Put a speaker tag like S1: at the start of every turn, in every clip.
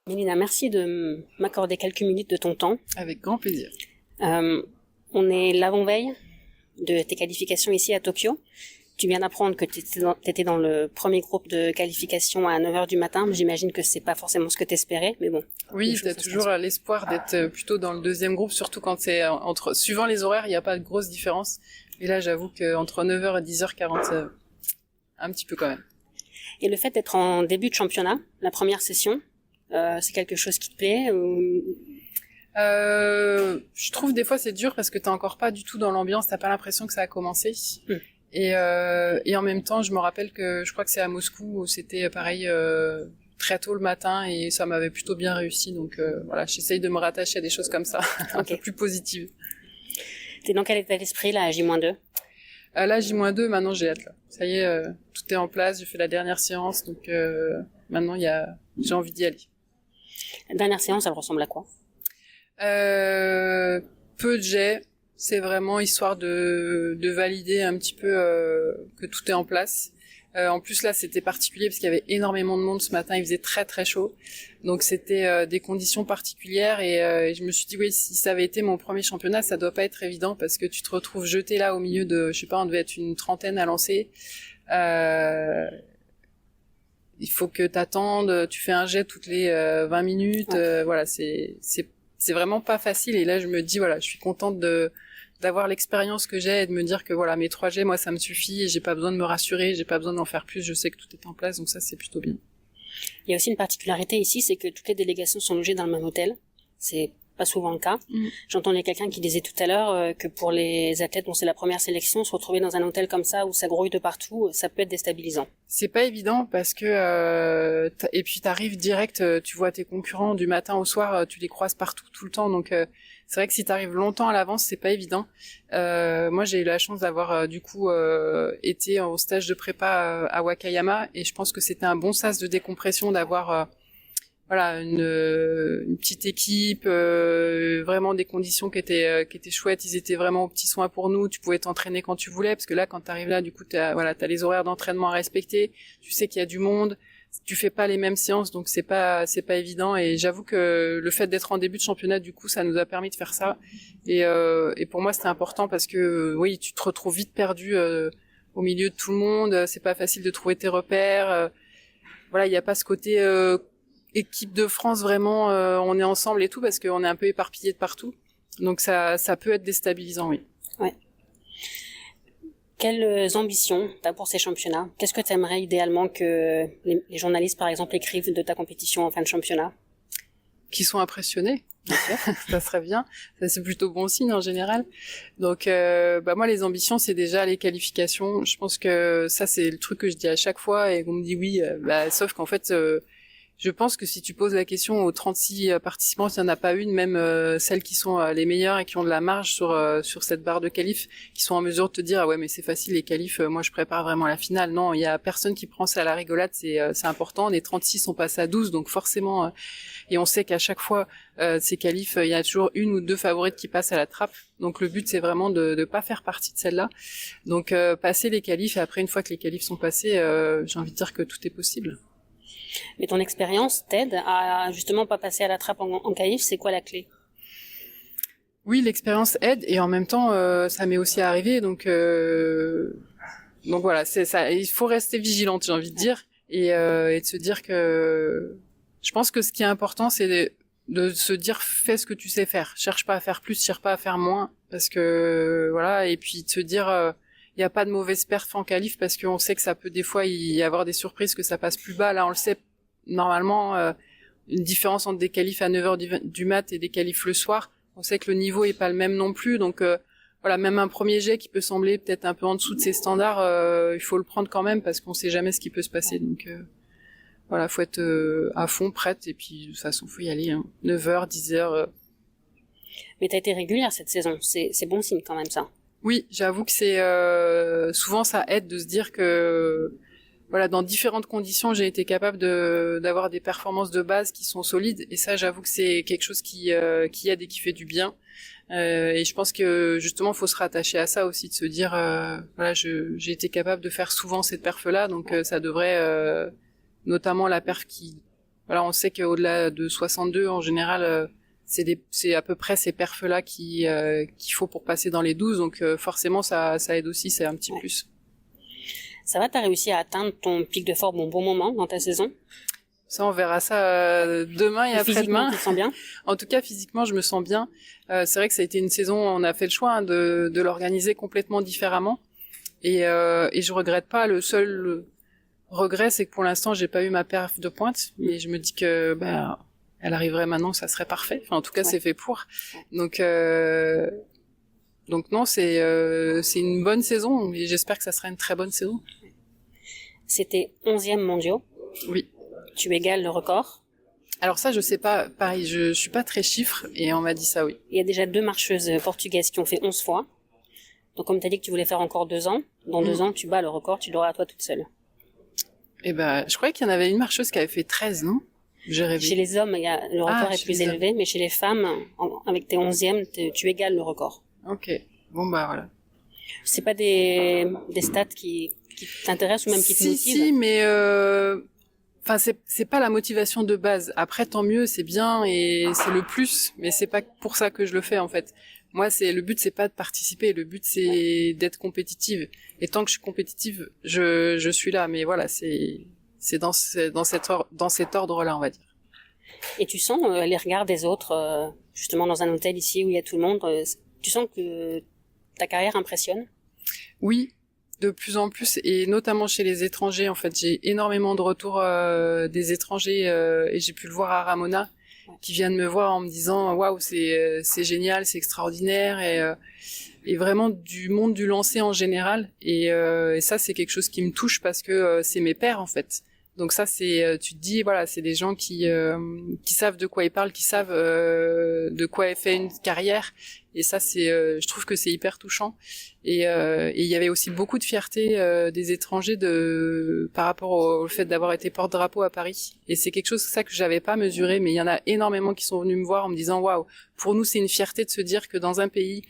S1: Mélina, merci de m'accorder quelques minutes de ton temps.
S2: Avec grand plaisir.
S1: On est l'avant-veille de tes qualifications ici à Tokyo. Tu viens d'apprendre que tu étais dans le premier groupe de qualification à 9h du matin. J'imagine que c'est pas forcément ce que tu espérais, mais bon.
S2: Oui, t'as toujours l'espoir d'être plutôt dans le deuxième groupe, surtout quand c'est suivant les horaires, il n'y a pas de grosse différence. Et là, j'avoue qu'entre 9h et 10h40, un petit peu quand même.
S1: Et le fait d'être en début de championnat, la première session, c'est quelque chose qui te plaît ou...
S2: Je trouve des fois c'est dur parce que t'es encore pas du tout dans l'ambiance, t'as pas l'impression que ça a commencé. Et en même temps, je me rappelle que je crois que c'est à Moscou où c'était pareil très tôt le matin et ça m'avait plutôt bien réussi. Donc voilà, j'essaye de me rattacher à des choses comme ça, un peu plus positives.
S1: T'es dans quel état d'esprit là à J-2?
S2: Là, J-2, maintenant j'ai hâte là. Ça y est, tout est en place, j'ai fait la dernière séance, donc maintenant j'ai envie d'y aller.
S1: La dernière séance, elle ressemble à quoi?
S2: Peu de jets, c'est vraiment histoire de valider un petit peu que tout est en place. En plus là c'était particulier parce qu'il y avait énormément de monde ce matin, il faisait très très chaud, donc c'était des conditions particulières et je me suis dit oui, si ça avait été mon premier championnat ça doit pas être évident parce que tu te retrouves jeté là au milieu de, je sais pas, on devait être une trentaine à lancer. Il faut que t'attendes, tu fais un jet toutes les 20 minutes, voilà, c'est vraiment pas facile et là je me dis voilà, je suis contente d'avoir l'expérience que j'ai et de me dire que voilà, mes 3 jets, moi ça me suffit et j'ai pas besoin de me rassurer, j'ai pas besoin d'en faire plus, je sais que tout est en place, donc ça c'est plutôt bien.
S1: Il y a aussi une particularité ici, c'est que toutes les délégations sont logées dans le même hôtel. C'est pas souvent le cas. J'entendais quelqu'un qui disait tout à l'heure que pour les athlètes dont c'est la première sélection, se retrouver dans un hôtel comme ça où ça grouille de partout, ça peut être déstabilisant.
S2: C'est pas évident parce que et puis t'arrives direct, tu vois tes concurrents du matin au soir, tu les croises partout tout le temps, donc c'est vrai que si t'arrives longtemps à l'avance, c'est pas évident. Moi, j'ai eu la chance d'avoir du coup été au stage de prépa à Wakayama et je pense que c'était un bon sas de décompression d'avoir voilà une petite équipe, vraiment des conditions qui étaient chouettes. Ils étaient vraiment aux petits soins pour nous. Tu pouvais t'entraîner quand tu voulais parce que là, quand t'arrives là, du coup, t'as les horaires d'entraînement à respecter. Tu sais qu'il y a du monde. Tu fais pas les mêmes séances, donc c'est pas évident. Et j'avoue que le fait d'être en début de championnat, du coup, ça nous a permis de faire ça. Et pour moi, c'était important parce que oui, tu te retrouves vite perdu au milieu de tout le monde. C'est pas facile de trouver tes repères. Voilà, il y a pas ce côté équipe de France vraiment, on est ensemble et tout parce qu'on est un peu éparpillés de partout. Donc ça peut être déstabilisant, oui.
S1: Ouais. Quelles ambitions t'as pour ces championnats? Qu'est-ce que t'aimerais idéalement que les journalistes, par exemple, écrivent de ta compétition en fin de championnat?
S2: Qui sont impressionnés, ça serait bien. Ça c'est plutôt bon signe en général. Donc moi les ambitions c'est déjà les qualifications. Je pense que ça c'est le truc que je dis à chaque fois et qu'on me dit oui, sauf qu'en fait je pense que si tu poses la question aux 36 participants, il n'y en a pas une, même celles qui sont les meilleures et qui ont de la marge sur cette barre de qualif, qui sont en mesure de te dire ah ouais mais c'est facile les qualifs, moi je prépare vraiment la finale. Non, il y a personne qui prend ça à la rigolade, c'est important. Les 36 sont passés à 12, donc forcément, et on sait qu'à chaque fois ces qualifs, il y a toujours une ou deux favorites qui passent à la trappe. Donc le but c'est vraiment de pas faire partie de celle-là. Donc passer les qualifs et après une fois que les qualifs sont passés, j'ai envie de dire que tout est possible.
S1: Mais ton expérience t'aide à justement pas passer à la trappe en qualif, c'est quoi la clé?
S2: Oui, l'expérience aide et en même temps ça m'est aussi arrivé donc voilà, c'est ça, il faut rester vigilante, j'ai envie de dire et de se dire que je pense que ce qui est important c'est de se dire fais ce que tu sais faire, cherche pas à faire plus, cherche pas à faire moins parce que voilà et puis de se dire il y a pas de mauvaise perf en qualif parce qu'on sait que ça peut des fois y avoir des surprises que ça passe plus bas. Là, on le sait normalement une différence entre des qualifs à 9h du mat et des qualifs le soir. On sait que le niveau est pas le même non plus. Donc voilà, même un premier jet qui peut sembler peut-être un peu en dessous de ses standards, il faut le prendre quand même parce qu'on sait jamais ce qui peut se passer. Donc voilà, faut être à fond prête et puis de toute façon faut y aller. 9h, 10h.
S1: Mais t'as été régulière cette saison, c'est bon signe quand même ça.
S2: Oui, j'avoue que c'est souvent ça aide de se dire que voilà, dans différentes conditions, j'ai été capable d'avoir des performances de base qui sont solides et ça j'avoue que c'est quelque chose qui aide et qui fait du bien. Et je pense que justement faut se rattacher à ça aussi, de se dire voilà, j'ai été capable de faire souvent cette perf là, donc ça devrait notamment la perf qui voilà, on sait qu'au-delà de 62, en général, c'est à peu près ces perfs-là qu'il faut pour passer dans les 12. Donc forcément, ça aide aussi, c'est un petit plus.
S1: Ça va, t'as réussi à atteindre ton pic de forme au bon moment dans ta saison?
S2: Ça, on verra ça demain et après-demain.
S1: Tu te sens bien?
S2: En tout cas, physiquement, je me sens bien. C'est vrai que ça a été une saison, on a fait le choix de l'organiser complètement différemment. Et je regrette pas. Le seul regret, c'est que pour l'instant, j'ai pas eu ma perf de pointe. Mais je me dis que elle arriverait maintenant, ça serait parfait. Enfin, en tout cas, c'est fait pour. Donc non, c'est une bonne saison. Et j'espère que ça sera une très bonne saison.
S1: C'était 11e mondiaux.
S2: Oui.
S1: Tu égales le record.
S2: Alors ça, je sais pas. Pareil, je suis pas très chiffre et on m'a dit ça, oui.
S1: Il y a déjà 2 marcheuses portugaises qui ont fait 11 fois. Donc comme tu as dit que tu voulais faire encore 2 ans, dans 2 ans, tu bats le record, tu l'auras à toi toute seule.
S2: Eh ben, je croyais qu'il y en avait une marcheuse qui avait fait 13, non? J'ai rêvé.
S1: Chez les hommes, le record est plus élevé, mais chez les femmes, avec tes 11e, tu égales le record.
S2: Ok. Bon, voilà.
S1: C'est pas des stats qui t'intéressent ou même qui te motivent?
S2: Si, mais enfin, c'est pas la motivation de base. Après, tant mieux, c'est bien et c'est le plus, mais c'est pas pour ça que je le fais, en fait. Moi, le but, c'est pas de participer. Le but, c'est d'être compétitive. Et tant que je suis compétitive, je suis là. Mais voilà, c'est dans cet ordre-là, on va dire.
S1: Et tu sens les regards des autres, justement dans un hôtel ici où il y a tout le monde. Tu sens que ta carrière impressionne?
S2: Oui, de plus en plus, et notamment chez les étrangers. En fait, j'ai énormément de retours des étrangers et j'ai pu le voir à Ramona, qui viennent me voir en me disant waouh, c'est génial, c'est extraordinaire, et vraiment du monde du lancer en général. Et ça, c'est quelque chose qui me touche parce que c'est mes pairs, en fait. Donc ça, tu te dis, voilà, c'est des gens qui savent de quoi ils parlent, qui savent de quoi est fait une carrière. Et ça, je trouve que c'est hyper touchant. Et il y avait aussi beaucoup de fierté des étrangers par rapport au fait d'avoir été porte-drapeau à Paris. Et c'est quelque chose ça que j'avais pas mesuré, mais il y en a énormément qui sont venus me voir en me disant, waouh, pour nous, c'est une fierté de se dire que dans un pays,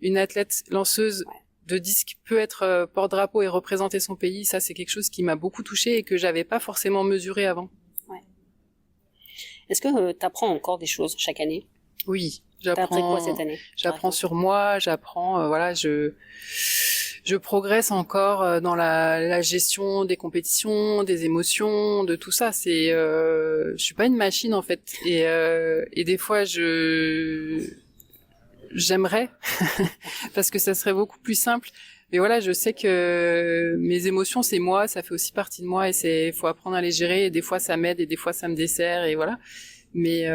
S2: une athlète lanceuse de disque peut être porte-drapeau et représenter son pays. Ça, c'est quelque chose qui m'a beaucoup touchée et que j'avais pas forcément mesuré avant.
S1: Ouais. Est-ce que t'apprends encore des choses chaque année?
S2: Oui,
S1: j'apprends. T'as appris quoi cette année?
S2: J'apprends sur moi, j'apprends, je progresse encore dans la gestion des compétitions, des émotions, de tout ça. Je suis pas une machine en fait, et des fois j'aimerais parce que ça serait beaucoup plus simple. Mais voilà, je sais que mes émotions, c'est moi, ça fait aussi partie de moi et faut apprendre à les gérer. Et des fois, ça m'aide et des fois, ça me dessert et voilà. Mais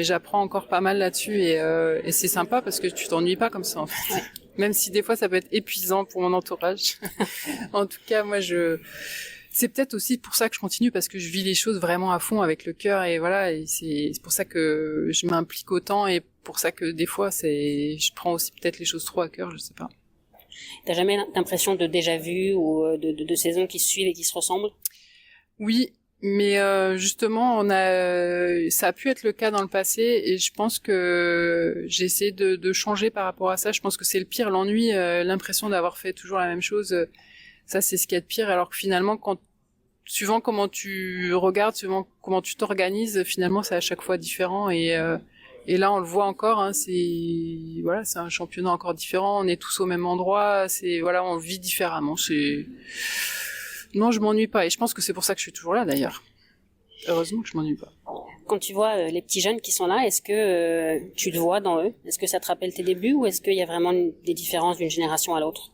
S2: j'apprends encore pas mal là-dessus et c'est sympa parce que tu t'ennuies pas comme ça en fait. Ouais. Même si des fois, ça peut être épuisant pour mon entourage. En tout cas, moi, c'est peut-être aussi pour ça que je continue parce que je vis les choses vraiment à fond avec le cœur et voilà, et c'est pour ça que je m'implique autant et pour ça que des fois je prends aussi peut-être les choses trop à cœur, je sais pas.
S1: T'as jamais l'impression de déjà-vu ou de saisons qui se suivent et qui se ressemblent?
S2: Oui, mais justement ça a pu être le cas dans le passé et je pense que j'ai essayé de changer par rapport à ça. Je pense que c'est le pire, l'ennui, l'impression d'avoir fait toujours la même chose. Ça, c'est ce qu'il y a de pire, alors que finalement, suivant comment tu regardes, suivant comment tu t'organises, finalement, c'est à chaque fois différent. Et là, on le voit encore, hein, c'est un championnat encore différent. On est tous au même endroit. On le vit différemment. Non, je m'ennuie pas. Et je pense que c'est pour ça que je suis toujours là, d'ailleurs. Heureusement que je m'ennuie pas.
S1: Quand tu vois les petits jeunes qui sont là, est-ce que tu te vois dans eux? Est-ce que ça te rappelle tes débuts ou est-ce qu'il y a vraiment des différences d'une génération à l'autre?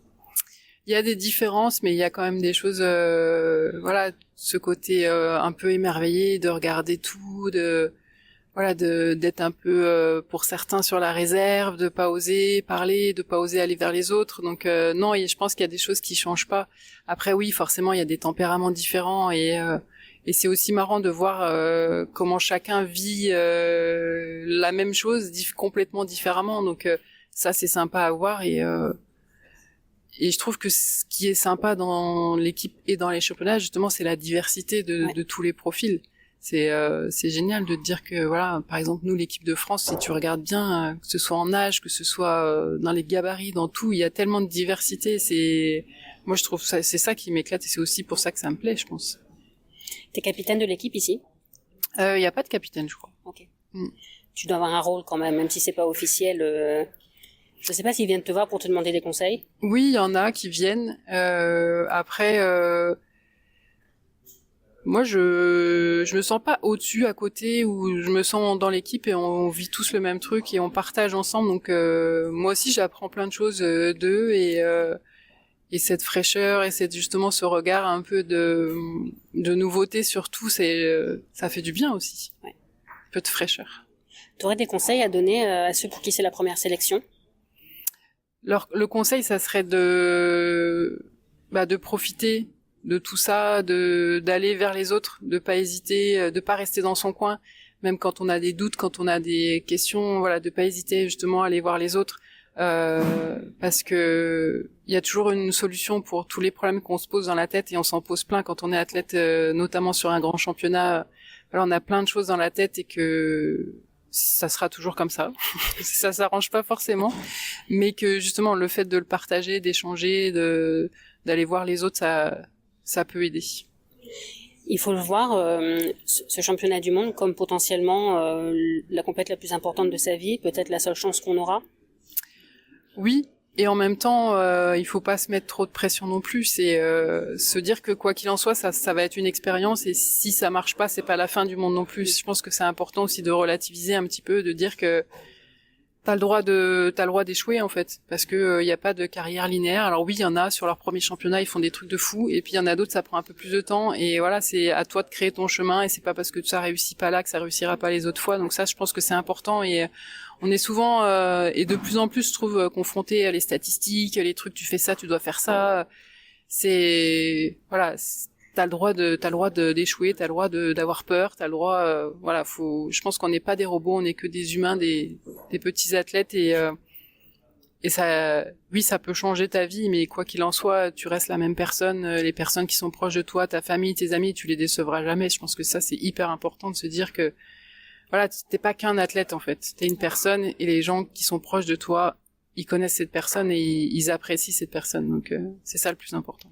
S2: Il y a des différences, mais il y a quand même des choses, ce côté un peu émerveillé, de regarder tout, d'être un peu pour certains sur la réserve, de pas oser parler, de pas oser aller vers les autres. Donc non, je pense qu'il y a des choses qui changent pas. Après oui, forcément, il y a des tempéraments différents et c'est aussi marrant de voir comment chacun vit la même chose complètement différemment. Donc ça, c'est sympa à voir et je trouve que ce qui est sympa dans l'équipe et dans les championnats, justement, c'est la diversité de tous les profils. C'est génial de te dire que, voilà, par exemple, nous, l'équipe de France, si tu regardes bien, que ce soit en âge, que ce soit dans les gabarits, dans tout, il y a tellement de diversité. Moi, je trouve ça, c'est ça qui m'éclate et c'est aussi pour ça que ça me plaît, je pense.
S1: T'es capitaine de l'équipe ici?
S2: Il y a pas de capitaine, je crois.
S1: Ok. Tu dois avoir un rôle quand même si c'est pas officiel. Je sais pas s'ils viennent te voir pour te demander des conseils.
S2: Oui, il y en a qui viennent. Après, moi, je me sens pas au-dessus, à côté, ou je me sens dans l'équipe et on vit tous le même truc et on partage ensemble. Donc, moi aussi, j'apprends plein de choses d'eux et cette fraîcheur et justement ce regard un peu de nouveauté sur tout, ça fait du bien aussi.
S1: Ouais.
S2: Un peu de fraîcheur.
S1: Tu aurais des conseils à donner à ceux pour qui c'est la première sélection?
S2: Le conseil, ça serait de profiter de tout ça, d'aller vers les autres, de pas hésiter, de pas rester dans son coin, même quand on a des doutes, quand on a des questions, voilà, de pas hésiter justement à aller voir les autres, parce que il y a toujours une solution pour tous les problèmes qu'on se pose dans la tête et on s'en pose plein quand on est athlète, notamment sur un grand championnat. Voilà, on a plein de choses dans la tête et que ça sera toujours comme ça. Ça s'arrange pas forcément, mais que justement le fait de le partager, d'échanger, d'aller voir les autres, ça peut aider.
S1: Il faut le voir, ce championnat du monde, comme potentiellement la compétition la plus importante de sa vie, peut-être la seule chance qu'on aura.
S2: Oui, et en même temps, il faut pas se mettre trop de pression non plus. C'est se dire que quoi qu'il en soit, ça va être une expérience, et si ça marche pas, c'est pas la fin du monde non plus. Je pense que c'est important aussi de relativiser un petit peu, de dire que t'as le droit d'échouer en fait, parce que y a pas de carrière linéaire. Alors oui, il y en a sur leur premier championnat, ils font des trucs de fou, et puis il y en a d'autres, ça prend un peu plus de temps, et voilà, c'est à toi de créer ton chemin, et c'est pas parce que ça réussit pas là que ça réussira pas les autres fois. Donc ça, je pense que c'est important, et on est souvent et de plus en plus, je trouve, confronté à les statistiques, les trucs, tu fais ça, tu dois faire ça. C'est voilà, t'as le droit d'échouer, t'as le droit d'avoir peur, t'as le droit, voilà, je pense qu'on n'est pas des robots, on n'est que des humains, des petits athlètes, et ça, oui, ça peut changer ta vie, mais quoi qu'il en soit, tu restes la même personne. Les personnes qui sont proches de toi, ta famille, tes amis, tu les décevras jamais. Je pense que ça, c'est hyper important de se dire que voilà, t'es pas qu'un athlète en fait, t'es une personne, et les gens qui sont proches de toi, ils connaissent cette personne et ils apprécient cette personne. Donc c'est ça le plus important.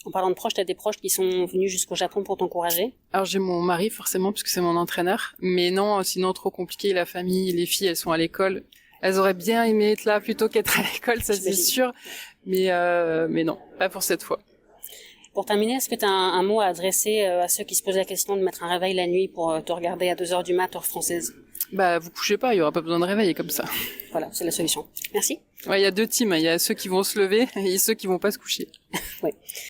S1: En parlant de proches, t'as des proches qui sont venus jusqu'au Japon pour t'encourager?
S2: Alors j'ai mon mari forcément, parce que c'est mon entraîneur, mais non, sinon trop compliqué. La famille, les filles, elles sont à l'école. Elles auraient bien aimé être là plutôt qu'être à l'école, ça c'est sûr. Mais non, pas pour cette fois.
S1: Pour terminer, est-ce que tu as un mot à adresser à ceux qui se posent la question de mettre un réveil la nuit pour te regarder à 2h du mat, heure française?
S2: Vous couchez pas, il y aura pas besoin de réveil comme ça.
S1: Voilà, c'est la solution. Merci.
S2: Ouais, il y a deux teams, il y a ceux qui vont se lever et ceux qui vont pas se coucher.
S1: Ouais.